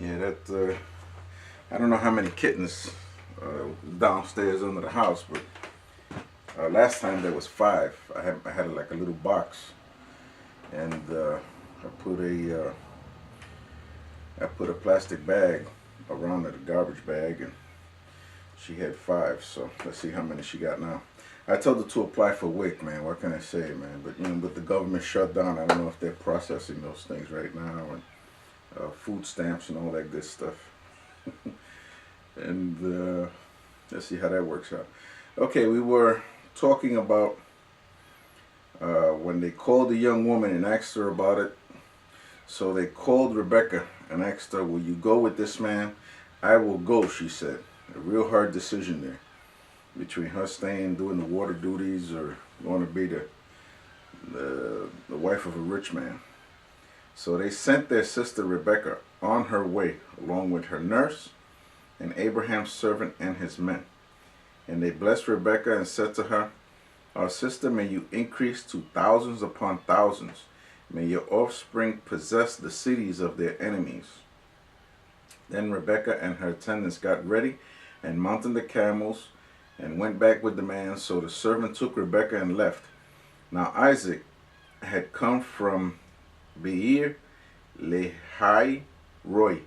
Yeah, that I don't know how many kittens downstairs under the house, but last time there was five. I had like a little box, and I put a I put a plastic bag around it, a garbage bag, and she had five. So let's see how many she got now. I told her to apply for WIC, man. What can I say, man? But with the government shut down, I don't know if they're processing those things right now, and food stamps and all that good stuff. And let's see how that works out. Okay, we were talking about when they called the young woman and asked her about it. So they called Rebecca and asked her, "Will you go with this man?" "I will go," she said. A real hard decision there between her staying doing the water duties or going to be the wife of a rich man. So they sent their sister Rebecca on her way along with her nurse and Abraham's servant and his men. And they blessed Rebekah and said to her, "Our sister, may you increase to thousands upon thousands. May your offspring possess the cities of their enemies." Then Rebekah and her attendants got ready and mounted the camels and went back with the man. So the servant took Rebekah and left. Now Isaac had come from Beer Lahai Roy.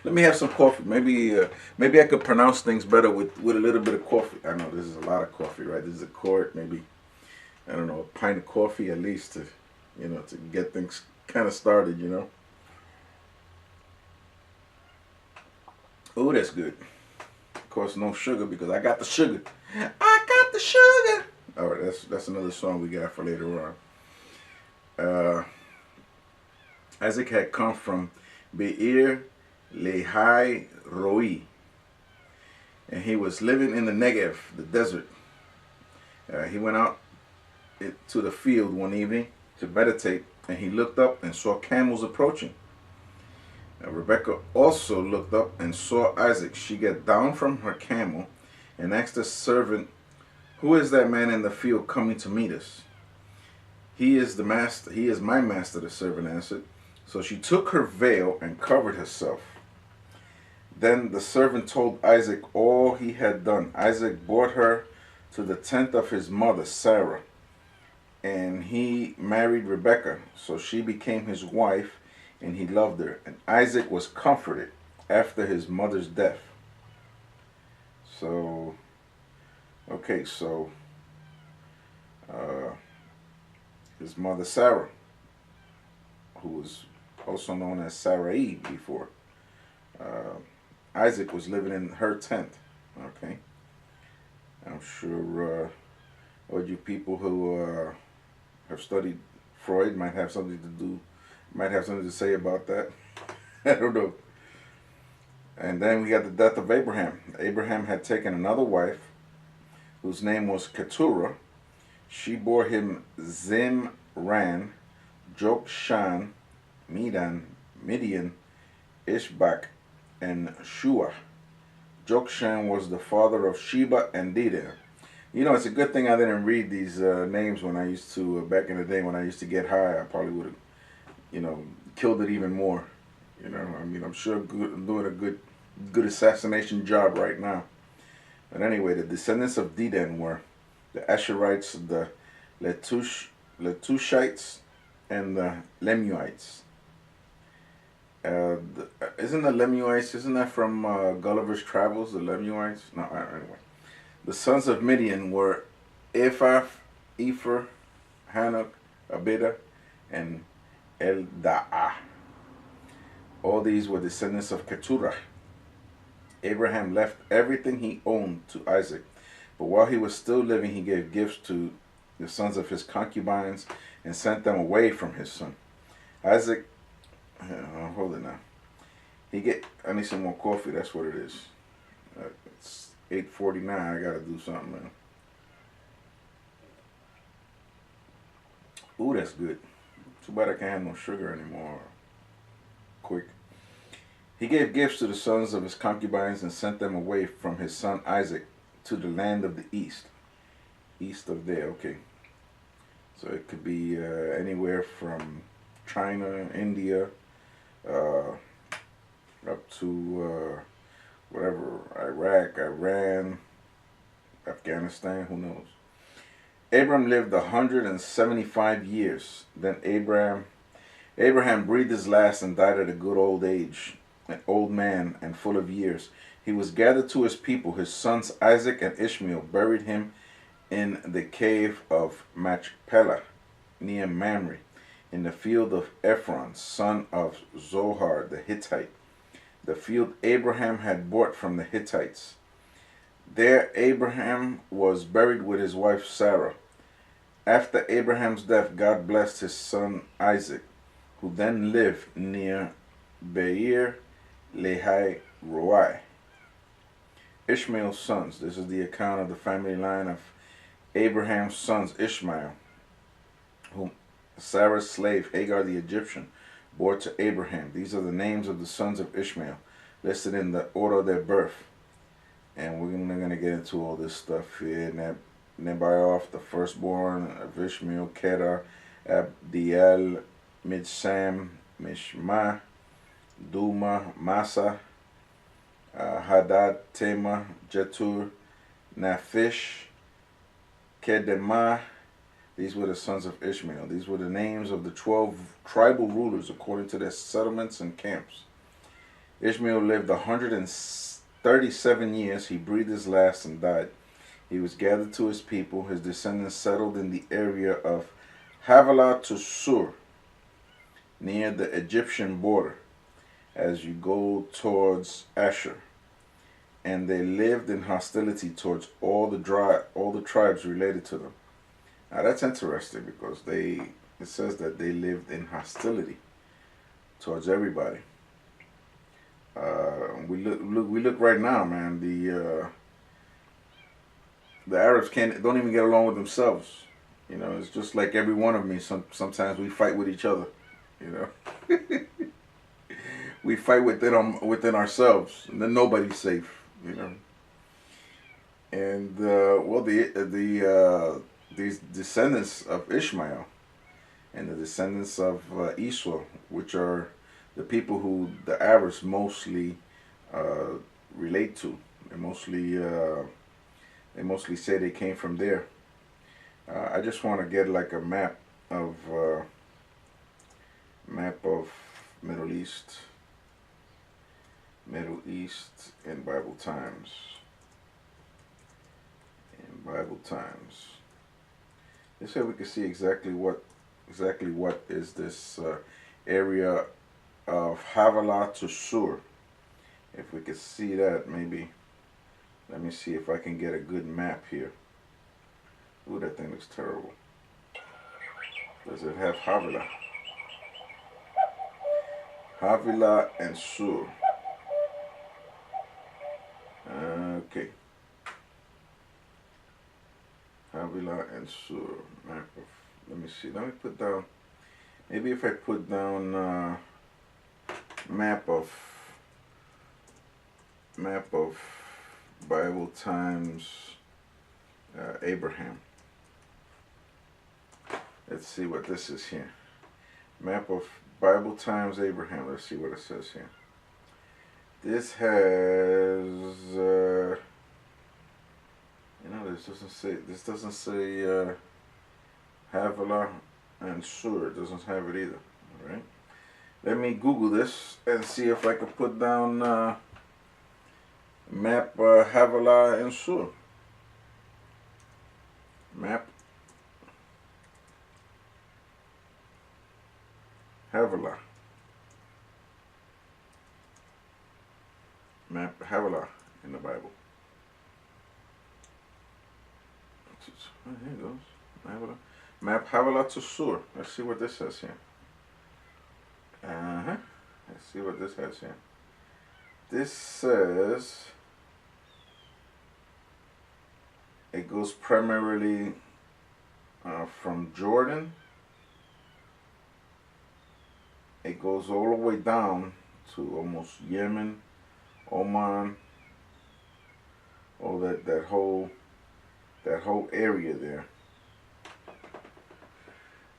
Let me have some coffee. Maybe I could pronounce things better with a little bit of coffee. I know this is a lot of coffee, right? This is a quart, maybe, I don't know, a pint of coffee at least to get things kind of started. Oh, that's good. Of course, no sugar because I got the sugar. I got the sugar. All right, that's another song we got for later on. Isaac had come from Beer Lahai Roi, and he was living in the Negev, the desert. He went out to the field one evening to meditate, and he looked up and saw camels approaching. Rebekah also looked up and saw Isaac. She got down from her camel and asked the servant, "Who is that man in the field coming to meet us?" "He is the master. He is my master," the servant answered. So she took her veil and covered herself. Then the servant told Isaac all he had done. Isaac brought her to the tent of his mother, Sarah, and he married Rebekah. So she became his wife, and he loved her. And Isaac was comforted after his mother's death. So, okay, so his mother Sarah, who was also known as Sarai before, Isaac was living in her tent. Okay, I'm sure all you people who have studied Freud might have something to say about that. I don't know. And then we got the death of Abraham. Abraham had taken another wife, whose name was Keturah. She bore him Zimran, Jokshan, Midian, Ishbak, and Shua. Jokshan was the father of Sheba and Dedan. It's a good thing I didn't read these names when I used to, back in the day when I used to get high. I probably would have, killed it even more. I'm sure I'm doing a good assassination job right now. But anyway, the descendants of Dedan were the Asherites, the Letushites, and the Lemuites. Isn't the Lemuites, isn't that from Gulliver's Travels, the Lemuites? No, anyway. The sons of Midian were Ephah, Epher, Hanok, Abida, and Eldaah. All these were descendants of Keturah. Abraham left everything he owned to Isaac, but while he was still living, he gave gifts to the sons of his concubines and sent them away from his son. Isaac, hold it now. I need some more coffee, that's what it is. It's 8:49, I gotta do something, man. Ooh, that's good. Too bad I can't have no sugar anymore. Quick. He gave gifts to the sons of his concubines and sent them away from his son Isaac to the land of the east. East of there, okay. So it could be anywhere from China, India, uh, up to whatever, Iraq, Iran, Afghanistan, who knows. Abram lived 175 years. Then Abraham breathed his last and died at a good old age, an old man and full of years. He was gathered to his people. His sons Isaac and Ishmael buried him in the cave of Machpelah, near Mamre, in the field of Ephron, son of Zohar the Hittite, the field Abraham had bought from the Hittites. There Abraham was buried with his wife Sarah. After Abraham's death, God blessed his son Isaac, who then lived near Beer Lahai Roi. Ishmael's sons. This is the account of the family line of Abraham's sons Ishmael, whom Sarah's slave Hagar the Egyptian bore to Abraham. These are the names of the sons of Ishmael, listed in the order of their birth. And we're going to get into all this stuff here. Nebaioth, the firstborn of Ishmael, Kedar, Abdiel, Midsam, Mishma, Duma, Massa, Hadad, Tema, Jetur, Naphish, Kedemah. These were the sons of Ishmael. These were the names of the 12 tribal rulers according to their settlements and camps. Ishmael lived 137 years. He breathed his last and died. He was gathered to his people. His descendants settled in the area of Havilah to Sur, near the Egyptian border, as you go towards Asher. And they lived in hostility towards all the tribes related to them. Now that's interesting because it says that they lived in hostility towards everybody. We look right now, man. The Arabs don't even get along with themselves. You know, it's just like every one of me. Sometimes we fight with each other. You know, we fight within ourselves, and then nobody's safe. You know, and these descendants of Ishmael and the descendants of Esau, which are the people who the Arabs mostly relate to. They mostly say they came from there. I just want to get like a map of Middle East in Bible times. This way we can see exactly what is this area of Havilah to Sur. If we could see that, maybe. Let me see if I can get a good map here. Ooh, that thing looks terrible. Does it have Havilah? Havilah and Sur. Okay. Havilah and Sur. Map of. Let me see. Let me put down. Maybe if I put down map of Bible times Abraham. Let's see what this is here. Map of Bible times Abraham. Let's see what it says here. This has this doesn't say Havilah and Sur. It doesn't have it either. All right. Let me Google this and see if I can put down map Havilah and Sur. Map Havilah. Map Havilah in the Bible. Here it goes. Havilah. Map Havilah to Sur. Let's see what this says here. Let's see what this has here. This says it goes primarily from Jordan. It goes all the way down to almost Yemen, Oman, all that whole area there.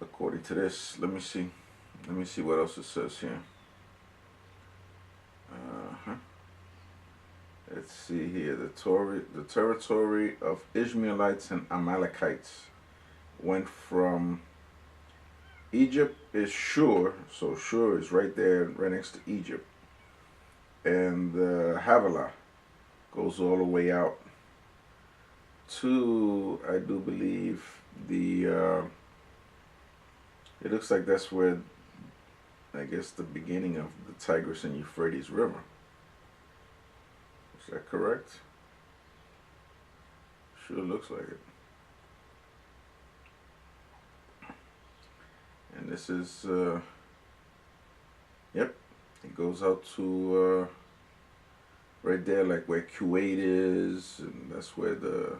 According to this, let me see. Let me see what else it says here. Uh-huh. Let's see here. The territory of Ishmaelites and Amalekites went from Egypt is Shur, so Shur is right there, right next to Egypt, and Havilah goes all the way out to, I do believe, the. It looks like that's where, I guess, the beginning of the Tigris and Euphrates River. Is that correct? Sure looks like it. And this is, yep, it goes out to right there, like where Kuwait is, and that's where the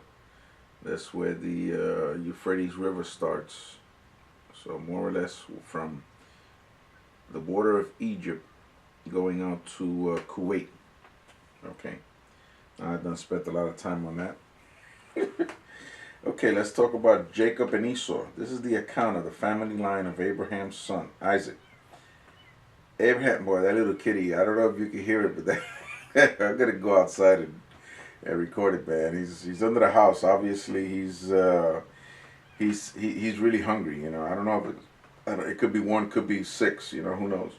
Euphrates River starts. So more or less from the border of Egypt going out to Kuwait. Okay, I've done spent a lot of time on that. Okay, let's talk about Jacob and Esau. This is the account of the family line of Abraham's son, Isaac. Abraham, boy, that little kitty, I don't know if you can hear it, but that, I'm going to go outside and record it, man. He's under the house. Obviously, he's really hungry, you know. I don't know if it could be one, could be six, you know, who knows.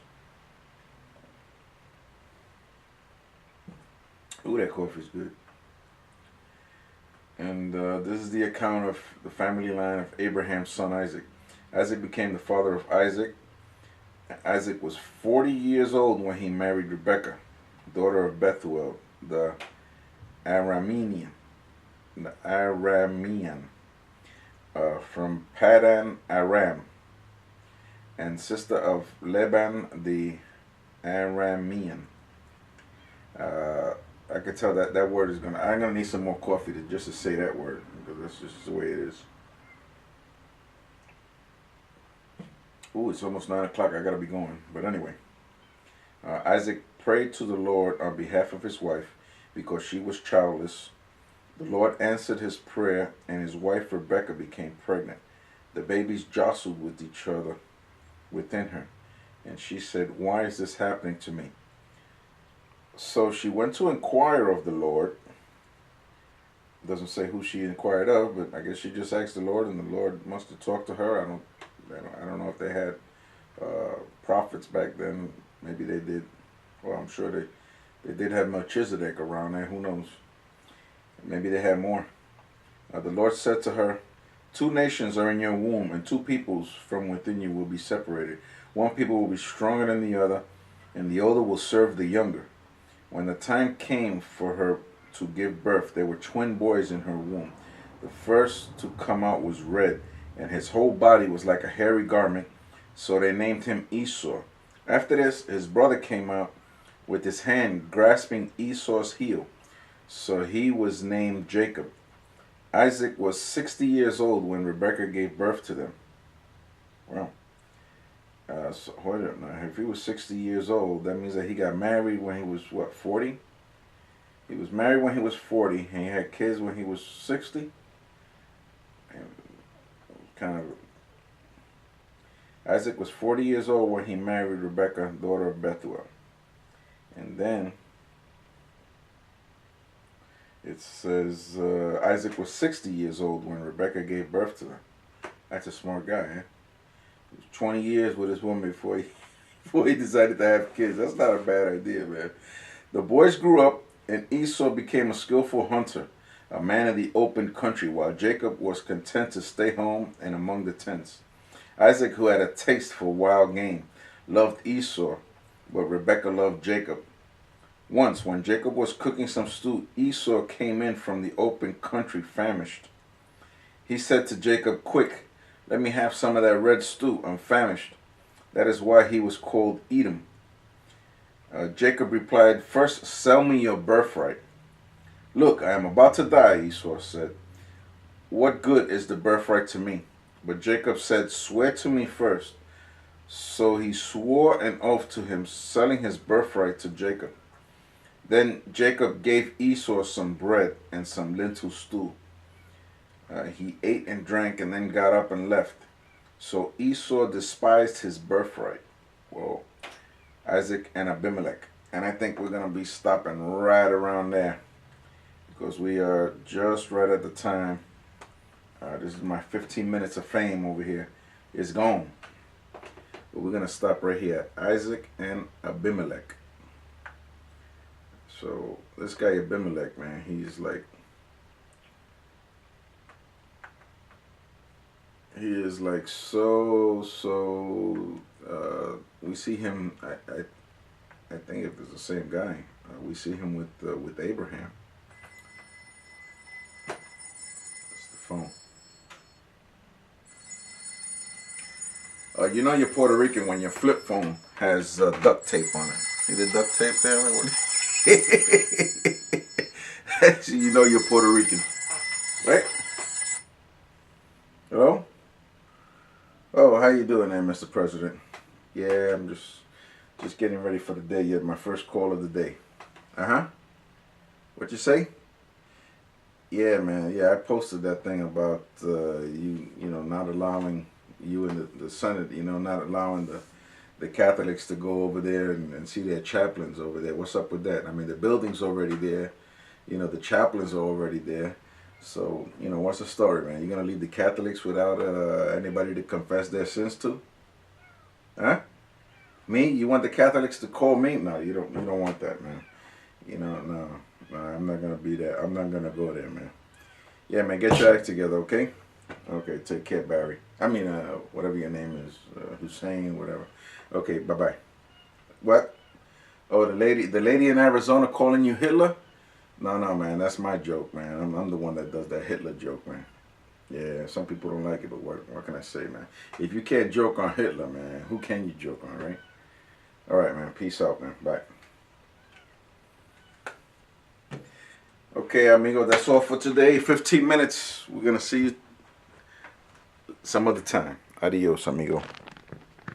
Ooh, that coffee's good. And this is the account of the family line of Abraham's son Isaac. Isaac became the father of Isaac. Isaac was 40 years old when he married Rebekah, daughter of Bethuel, the Aramean, from Padan Aram, and sister of Laban the Aramean. I could tell that word is gonna. I'm gonna need some more coffee just to say that word, because that's just the way it is. Ooh, it's almost 9 o'clock. I gotta be going. But anyway, Isaac prayed to the Lord on behalf of his wife because she was childless. The Lord answered his prayer, and his wife Rebekah became pregnant. The babies jostled with each other within her, and she said, "Why is this happening to me?" So she went to inquire of the Lord. It doesn't say who she inquired of, but I guess she just asked the Lord, and the Lord must have talked to her. I don't know if they had prophets back then. Maybe they did. Well, I'm sure they did have Melchizedek around there. Who knows? Maybe they had more. The Lord said to her, "Two nations are in your womb, and two peoples from within you will be separated. One people will be stronger than the other, and the older will serve the younger." When the time came for her to give birth, there were twin boys in her womb. The first to come out was red, and his whole body was like a hairy garment, so they named him Esau. After this, his brother came out with his hand grasping Esau's heel, so he was named Jacob. Isaac was 60 years old when Rebekah gave birth to them. Wow. So hold up now. If he was 60 years old, that means that he got married when he was, what, 40? He was married when he was 40, and he had kids when he was 60? And kind of. Isaac was 40 years old when he married Rebekah, daughter of Bethuel. And then it says Isaac was 60 years old when Rebekah gave birth to them. That's a smart guy, eh? 20 years with his woman before he decided to have kids. That's not a bad idea, man. The boys grew up, and Esau became a skillful hunter, a man of the open country, while Jacob was content to stay home and among the tents. Isaac, who had a taste for wild game, loved Esau, but Rebekah loved Jacob. Once, when Jacob was cooking some stew, Esau came in from the open country famished. He said to Jacob, "Quick, let me have some of that red stew. I'm famished." That is why he was called Edom. Jacob replied, "First, sell me your birthright." "Look, I am about to die," Esau said. "What good is the birthright to me?" But Jacob said, "Swear to me first." So he swore an oath to him, selling his birthright to Jacob. Then Jacob gave Esau some bread and some lentil stew. He ate and drank and then got up and left. So Esau despised his birthright. Whoa. Isaac and Abimelek. And I think we're going to be stopping right around there, because we are just right at the time. This is my 15 minutes of fame over here. It's gone. But we're going to stop right here. Isaac and Abimelek. So this guy Abimelek, man, he's like, he is like so we see him, I think if it's the same guy, we see him with Abraham. That's the phone. You know you're Puerto Rican when your flip phone has duct tape on it. See the duct tape there? So you know you're Puerto Rican, right? Hello? Oh, how you doing there, Mr. President? Yeah, I'm just getting ready for the day. Yet my first call of the day. What you say? Yeah, man. Yeah, I posted that thing about you know, not allowing you and the Senate, you know, not allowing the Catholics to go over there and see their chaplains over there. What's up with that? I mean, the building's already there. You know, the chaplains are already there. So, you know, what's the story, man? You gonna leave the Catholics without anybody to confess their sins to? Huh? Me? You want the Catholics to call me? No, you don't. You don't want that, man. You know, no, I'm not gonna be there. I'm not gonna go there, man. Yeah, man, get your act together, okay? Okay, take care, Barry. I mean, whatever your name is, Hussein, whatever. Okay, bye bye. What? Oh, the lady in Arizona calling you Hitler? No, man, that's my joke, man. I'm the one that does that Hitler joke, man. Yeah, some people don't like it, but what can I say, man? If you can't joke on Hitler, man, who can you joke on, right? All right, man. Peace out, man. Bye. Okay, amigo, that's all for today. 15 minutes. We're going to see you some other time. Adios, amigo.